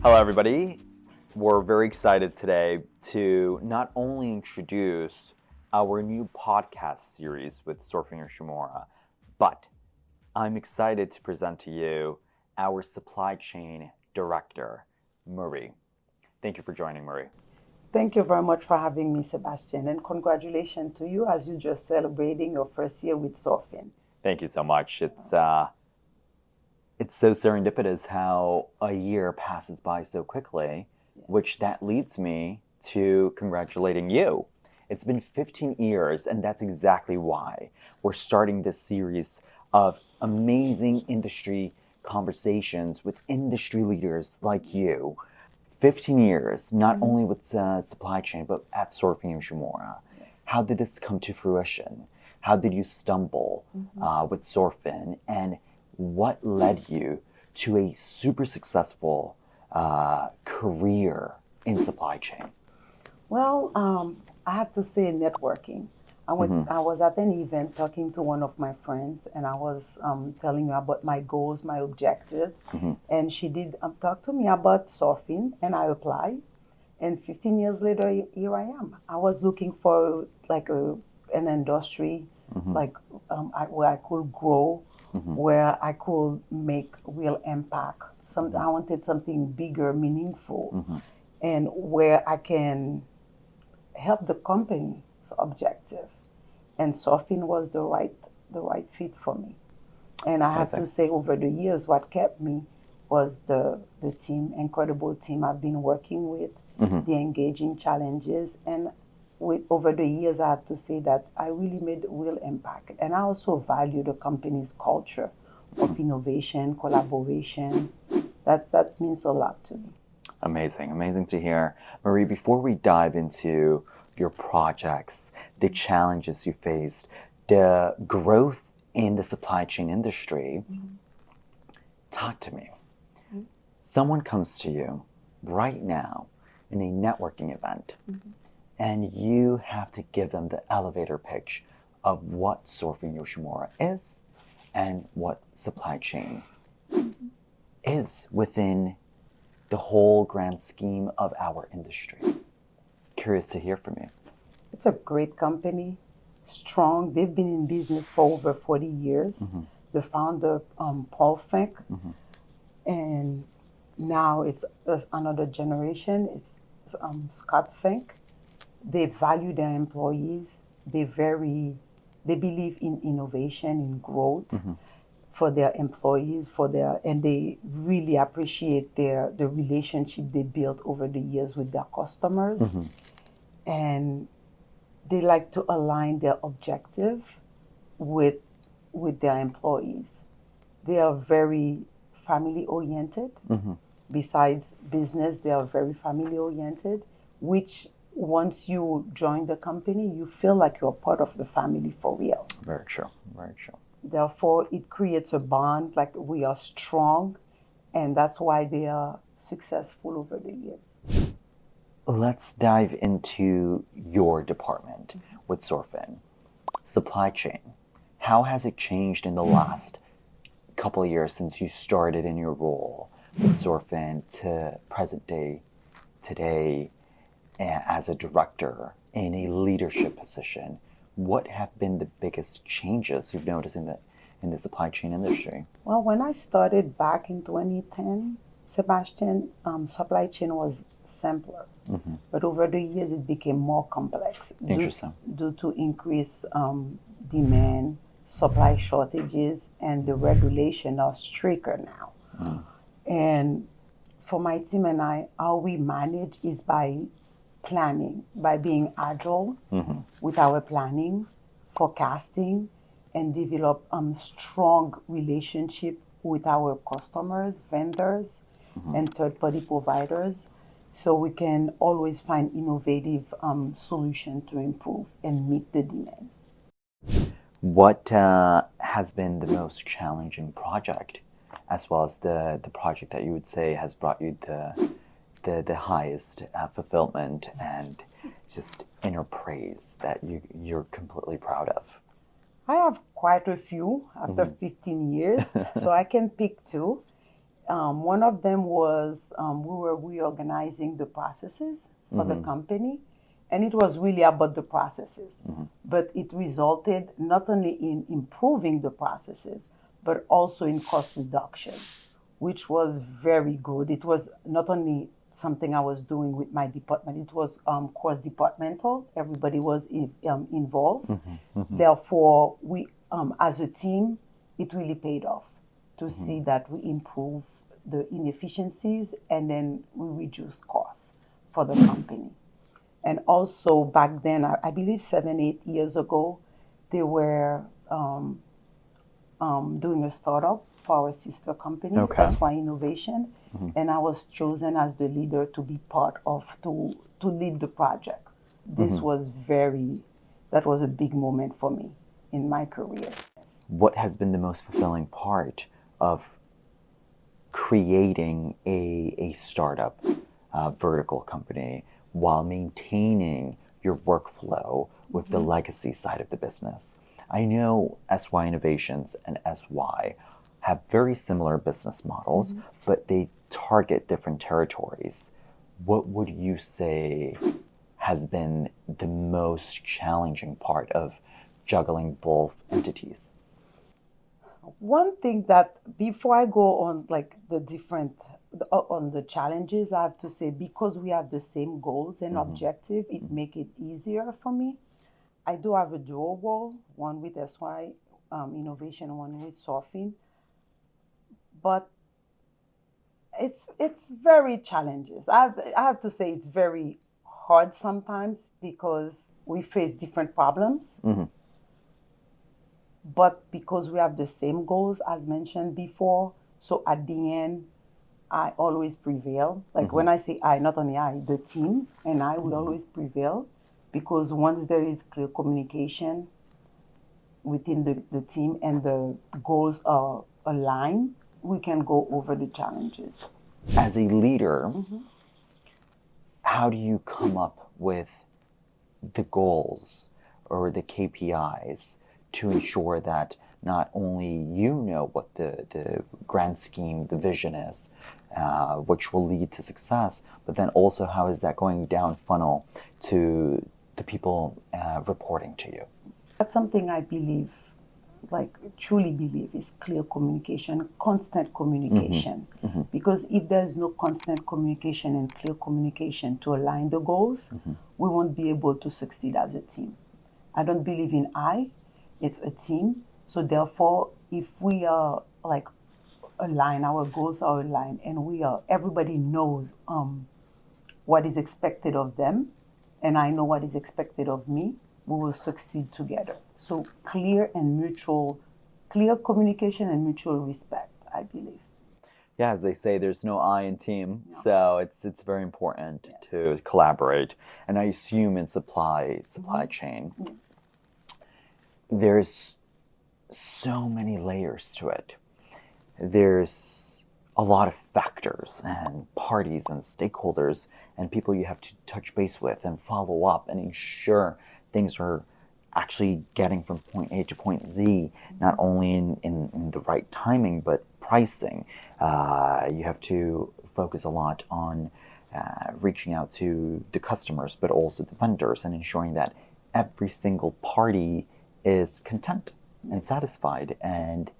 Hello, everybody. We're very excited today to not only introduce our new podcast series with Surfing Yoshimura, but I'm excited to present to you our supply chain director, Marie. Thank you for joining, Marie. Thank you very much for having me, Sebastian, and congratulations to you as you just celebrating your first year with surfing. Thank you so much. It's so serendipitous how a year passes by so quickly, which that leads me to congratulating you. It's been 15 years, and that's exactly why we're starting this series of amazing industry conversations with industry leaders like you. 15 years, not only with supply chain, but at Surfing Yoshimura. How did this come to fruition? How did you stumble with Surfing? And what led you to a super successful career in supply chain? Well, I have to say networking. I was at an event talking to one of my friends, and I was telling her about my goals, my objectives, and she did talk to me about surfing, and I applied. And 15 years later, here I am. I was looking for like an industry, like where I could grow, where I could make real impact. I wanted something bigger, meaningful, and where I can help the company's objective. And surfing was the right fit for me. And I have to say, over the years, what kept me was the team, incredible team I've been working with, the engaging challenges, and with over the years, I have to say that I really made a real impact. And I also value the company's culture of innovation, collaboration. That means a lot to me. Amazing, amazing to hear. Marie, before we dive into your projects, the challenges you faced, the growth in the supply chain industry, talk to me. Someone comes to you right now in a networking event, and you have to give them the elevator pitch of what Surfing Yoshimura is and what supply chain is within the whole grand scheme of our industry. Curious to hear from you. It's a great company, strong. They've been in business for over 40 years. The founder, Paul Fink, and now it's another generation. It's Scott Fink. They value their employees. They believe in innovation, in growth for their employees, and they really appreciate the relationship they built over the years with their customers. And they like to align their objective with their employees. They are very family oriented. Besides business, they are very family oriented, which once you join the company, you feel like you're part of the family for real. Very true, very true. Therefore, it creates a bond, like we are strong, and that's why they are successful over the years. Let's dive into your department with Surfin. Supply chain. How has it changed in the last couple of years since you started in your role with Surfin to present day today as a director in a leadership position? What have been the biggest changes you've noticed in the supply chain industry? Well, when I started back in 2010, Sebastian, supply chain was simpler. But over the years, it became more complex. Interesting. Due to increased demand, supply shortages, and the regulation are stricter now. And for my team and I, how we manage is by planning, by being agile with our planning, forecasting, and develop strong relationship with our customers, vendors, and third-party providers, so we can always find innovative solution to improve and meet the demand. What has been the most challenging project, as well as the project that you would say has brought you the highest fulfillment and just inner praise that you're completely proud of? I have quite a few after 15 years, so I can pick two. One of them was we were reorganizing the processes for the company, and it was really about the processes. But it resulted not only in improving the processes, but also in cost reduction, which was very good. It was not only something I was doing with my department, it was cross-departmental. Everybody was involved. Therefore, we, as a team, it really paid off to see that we improve the inefficiencies and then we reduce costs for the company. And also back then, I believe 7, 8 years ago, they were doing a startup for our sister company, Okay. that's why Innovation, and I was chosen as the leader to be part of to lead the project. This was that was a big moment for me in my career. What has been the most fulfilling part of creating a startup vertical company while maintaining your workflow with the legacy side of the business? I know SY Innovations and SY have very similar business models, but they target different territories. What would you say has been the most challenging part of juggling both entities? One thing that before I go on like the different on the challenges, I have to say because we have the same goals and objective, it make it easier for me. I do have a dual role, one with SY Innovation, one with Surfing, but it's very challenges. I have to say it's very hard sometimes because we face different problems. But because we have the same goals as mentioned before, so at the end, I always prevail. Like when I say I, not only I, the team and I will always prevail because once there is clear communication within the team and the goals are aligned, we can go over the challenges. As a leader, how do you come up with the goals or the KPIs to ensure that not only you know what the grand scheme, the vision is, which will lead to success, but then also how is that going down funnel to the people reporting to you? That's something I believe, like truly believe, is clear communication, constant communication. Because if there's no constant communication and clear communication to align the goals, we won't be able to succeed as a team. I don't believe in it's a team. So therefore, if we are like aligned, our goals are aligned, and everybody knows what is expected of them, and I know what is expected of me, we will succeed together. So clear communication and mutual respect, I believe. Yeah, as they say, there's no I in team, so it's very important to collaborate. And I assume in supply chain, there's so many layers to it. There's a lot of factors and parties and stakeholders and people you have to touch base with and follow up and ensure things are actually getting from point A to point Z, not only in the right timing, but pricing. You have to focus a lot on reaching out to the customers, but also the vendors and ensuring that every single party is content and satisfied and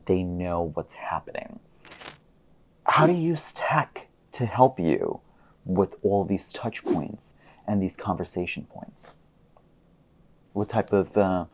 they know what's happening. How do you use tech to help you with all these touch points and these conversation points? What type of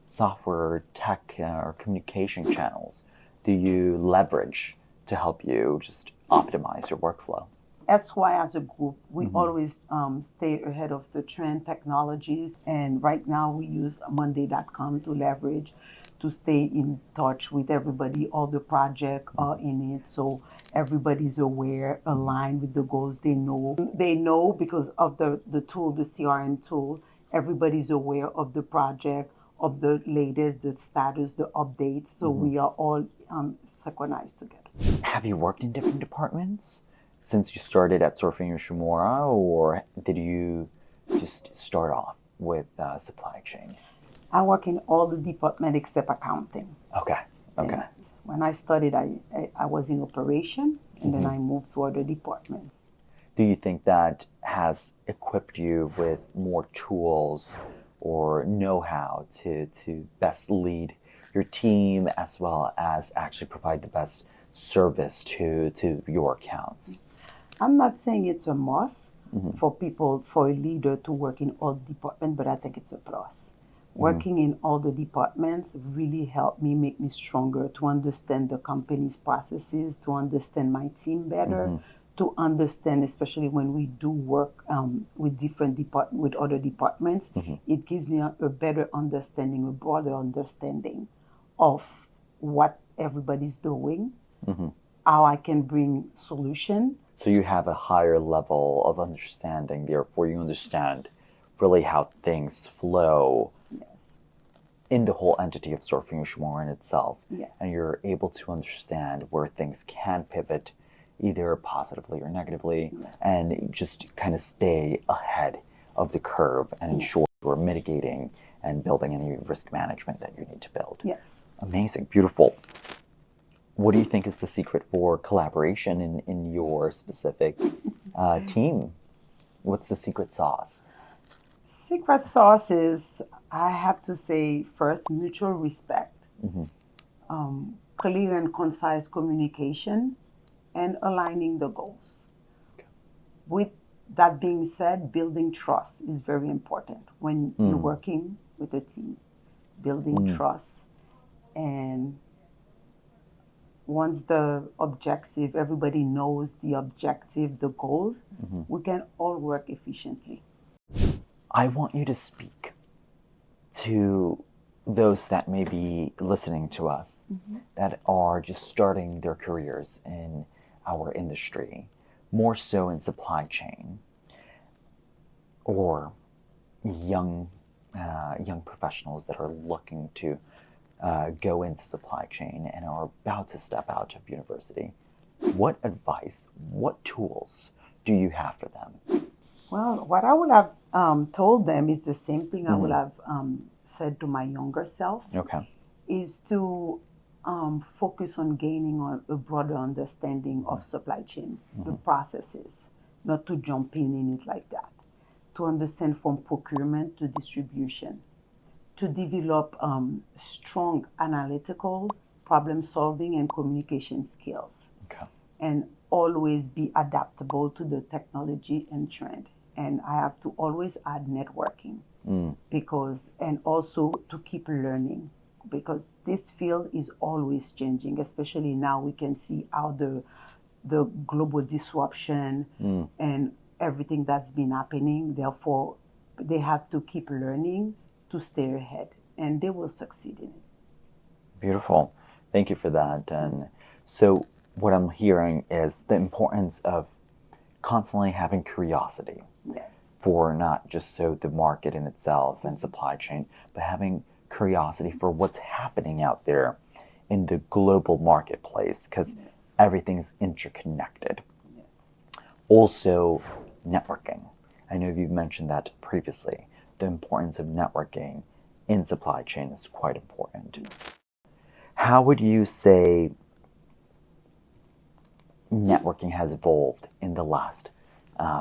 software, tech, or communication channels do you leverage to help you just optimize your workflow? SY as a group, we always stay ahead of the trend technologies. And right now we use monday.com to leverage, to stay in touch with everybody. All the projects are in it. So everybody's aware, aligned with the goals. They know because of the tool, the CRM tool, everybody's aware of the project, of the latest, the status, the updates. So we are all synchronized together. Have you worked in different departments since you started at Surfing Yoshimura, or did you just start off with supply chain? I work in all the departments except accounting. Okay. When I started, I was in operation, and then I moved to other departments. Do you think that has equipped you with more tools or know-how to best lead your team as well as actually provide the best service to your accounts? I'm not saying it's a must for people, for a leader to work in all departments, but I think it's a plus. Working in all the departments really helped me make me stronger to understand the company's processes, to understand my team better, to understand, especially when we do work with with other departments, it gives me a better understanding, a broader understanding of what everybody's doing, how I can bring solution. So you have a higher level of understanding, therefore you understand really how things flow Yes. in the whole entity of Surfing Ushmore in itself. Yes. And you're able to understand where things can pivot either positively or negatively, Yes. and just kind of stay ahead of the curve and ensure you're mitigating and building any risk management that you need to build. Yes. Amazing, beautiful. What do you think is the secret for collaboration in your specific team? What's the secret sauce? Secret sauce is, I have to say, first, mutual respect, clear and concise communication, and aligning the goals. With that being said, building trust is very important when you're working with a team. Building trust, and once the objective, everybody knows the objective, the goals, we can all work efficiently. I want you to speak to those that may be listening to us that are just starting their careers in our industry, more so in supply chain, or young professionals that are looking to go into supply chain and are about to step out of university. What advice, what tools do you have for them? Well, what I would have told them is the same thing I would have said to my younger self, Okay. is to focus on gaining a broader understanding of supply chain, the processes, not to jump in it like that, to understand from procurement to distribution, to develop strong analytical, problem solving, and communication skills, Okay. and always be adaptable to the technology and trend. And I have to always add networking, because, and also to keep learning, because this field is always changing, especially now we can see how the global disruption and everything that's been happening. Therefore, they have to keep learning to stay ahead, and they will succeed in it. Beautiful. Thank you for that. And so what I'm hearing is the importance of constantly having curiosity Yes. for not just so the market in itself and supply chain, but having curiosity for what's happening out there in the global marketplace, because everything's interconnected. Also, networking. I know you've mentioned that previously. The importance of networking in supply chain is quite important. How would you say networking has evolved in the last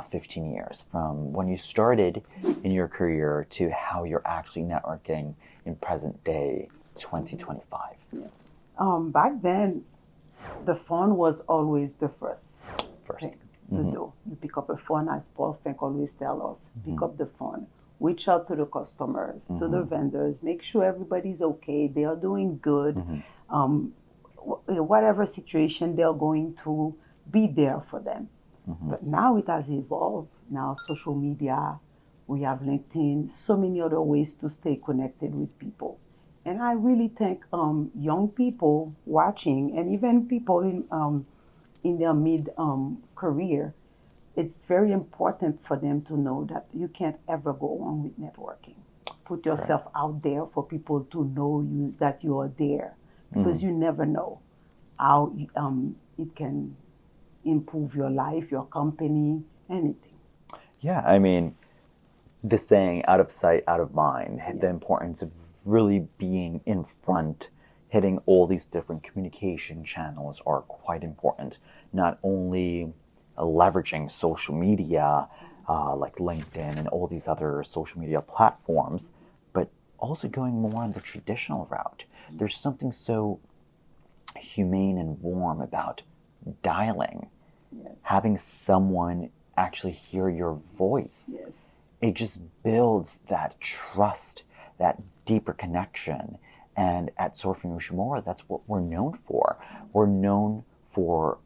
15 years, from when you started in your career to how you're actually networking in present day 2025? Back then, the phone was always the first First. thing to do. You pick up a phone, as Paul Fink always tells us, pick up the phone, reach out to the customers, to the vendors, make sure everybody's okay, they are doing good. Whatever situation they're going through, be there for them. But now it has evolved. Now social media, we have LinkedIn, so many other ways to stay connected with people. And I really think young people watching, and even people in their mid career, it's very important for them to know that you can't ever go wrong with networking. Put yourself out there for people to know you, that you are there, because you never know how it can improve your life, your company, anything. Yeah, I mean, the saying, out of sight, out of mind, the importance of really being in front, hitting all these different communication channels are quite important. Not only leveraging social media like LinkedIn and all these other social media platforms, but also going more on the traditional route. There's something so humane and warm about dialing, Yes. having someone actually hear your voice. Yes. It just builds that trust, that deeper connection. And at Surfing Ushimura, that's what we're known for. We're known for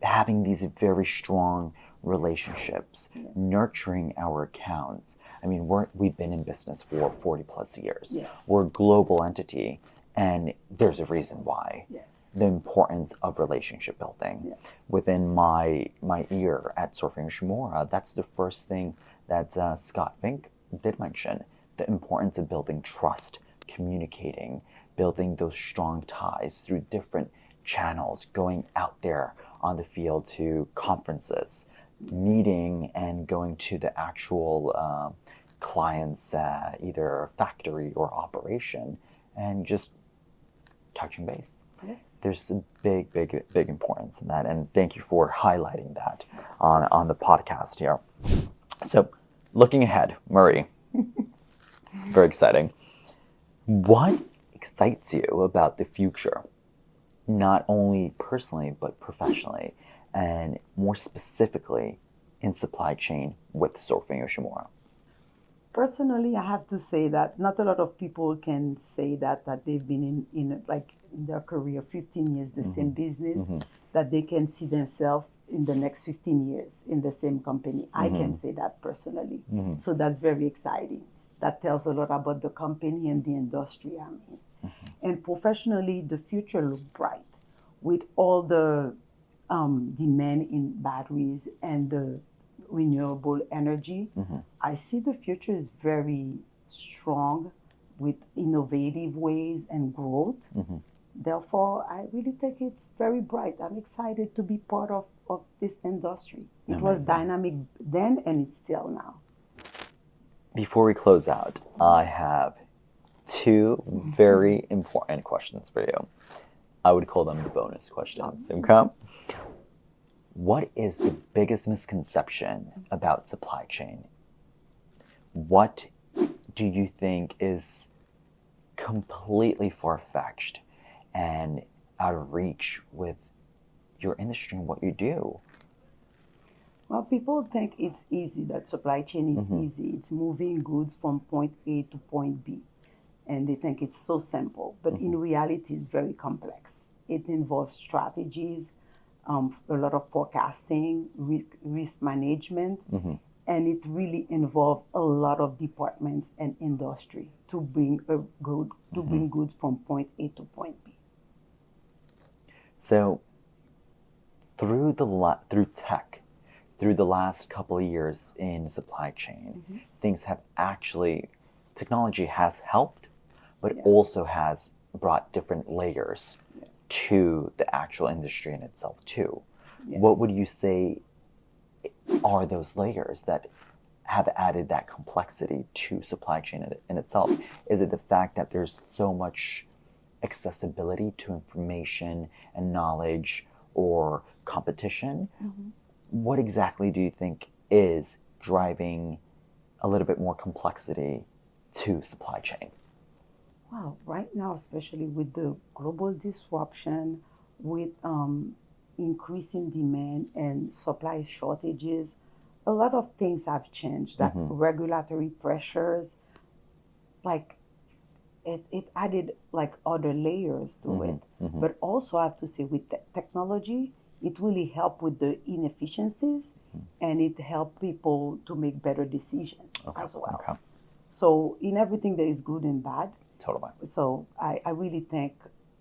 having these very strong relationships, nurturing our accounts. I mean, we've been in business for 40 plus years. Yes. We're a global entity, and there's a reason why. Yes. The importance of relationship building. Yes. Within my year at Surfing Ushimura, that's the first thing that Scott Fink did mention, the importance of building trust, communicating, building those strong ties through different channels, going out there on the field to conferences, meeting and going to the actual client's either factory or operation, and just touching base. Yeah. There's a big importance in that, and thank you for highlighting that on the podcast here. So, looking ahead, Murray, it's very exciting. What excites you about the future, not only personally but professionally, and more specifically in supply chain with Surfing Yoshimura? Personally, I have to say that not a lot of people can say that they've been in like in their career 15 years the same business, that they can see themselves in the next 15 years in the same company. I can say that personally. So that's very exciting. That tells a lot about the company and the industry I'm in. And professionally, the future looks bright with all the demand in batteries and the renewable energy. I see the future is very strong with innovative ways and growth. Therefore, I really think it's very bright. I'm excited to be part of this industry. It was dynamic then and it's still now. Before we close out, I have two very important questions for you. I would call them the bonus questions. Okay? What is the biggest misconception about supply chain? What do you think is completely far-fetched and out of reach with your industry and what you do? Well, people think it's easy, that supply chain is easy. It's moving goods from point A to point B. And they think it's so simple. But in reality, it's very complex. It involves strategies, a lot of forecasting, risk management, and it really involves a lot of departments and industry to bring goods from point A to point B. So, through tech, through the last couple of years in supply chain, technology has helped, but also has brought different layers to the actual industry in itself too. What would you say are those layers that have added that complexity to supply chain in itself? Is it the fact that there's so much accessibility to information and knowledge or competition? What exactly do you think is driving a little bit more complexity to supply chain? Wow, right now, especially with the global disruption, with increasing demand and supply shortages, a lot of things have changed. That regulatory pressures, like it added like other layers to it. But also, I have to say, with technology, it really helped with the inefficiencies, and it helped people to make better decisions as well. So in everything, there is good and bad. Totally. So I really think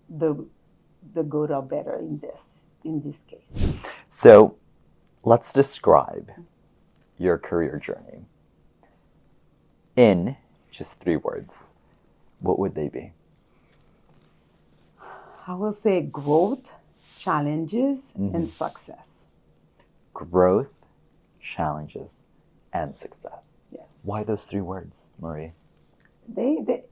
the good are better in this case. So let's describe your career journey in just 3 words. What would they be? I will say growth, challenges, and success. Growth, challenges, and success. Yeah. Why those 3 words, Marie? They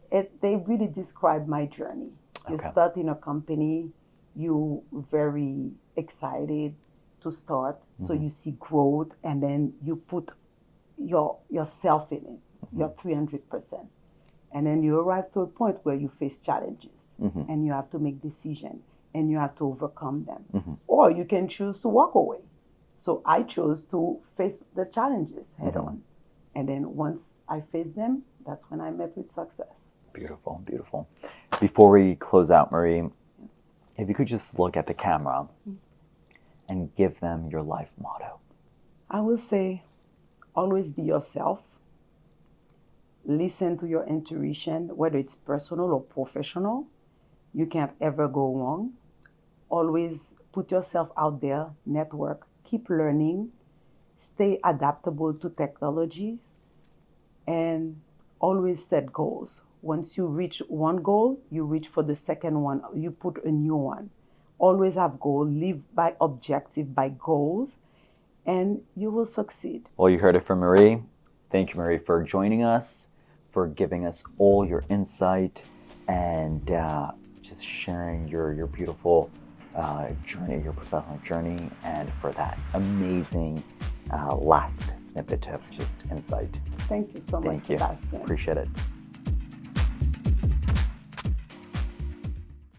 really describe my journey. You Okay. start in a company, you very excited to start, so you see growth, and then you put yourself in it, your 300%. And then you arrive to a point where you face challenges and you have to make decisions and you have to overcome them. Or you can choose to walk away. So I chose to face the challenges head on. And then once I faced them, that's when I met with success. Beautiful, beautiful. Before we close out, Marie, if you could just look at the camera and give them your life motto. I will say, always be yourself. Listen to your intuition, whether it's personal or professional. You can't ever go wrong. Always put yourself out there, network, keep learning, stay adaptable to technology, and always set goals. Once you reach one goal, you reach for the second one, you put a new one. Always have goals, live by objective, by goals, and you will succeed. Well, you heard it from Marie. Thank you, Marie, for joining us, for giving us all your insight, and just sharing your beautiful journey, your professional journey, and for that amazing last snippet of just insight. Thank you so much, Thank you. Sebastian. Appreciate it.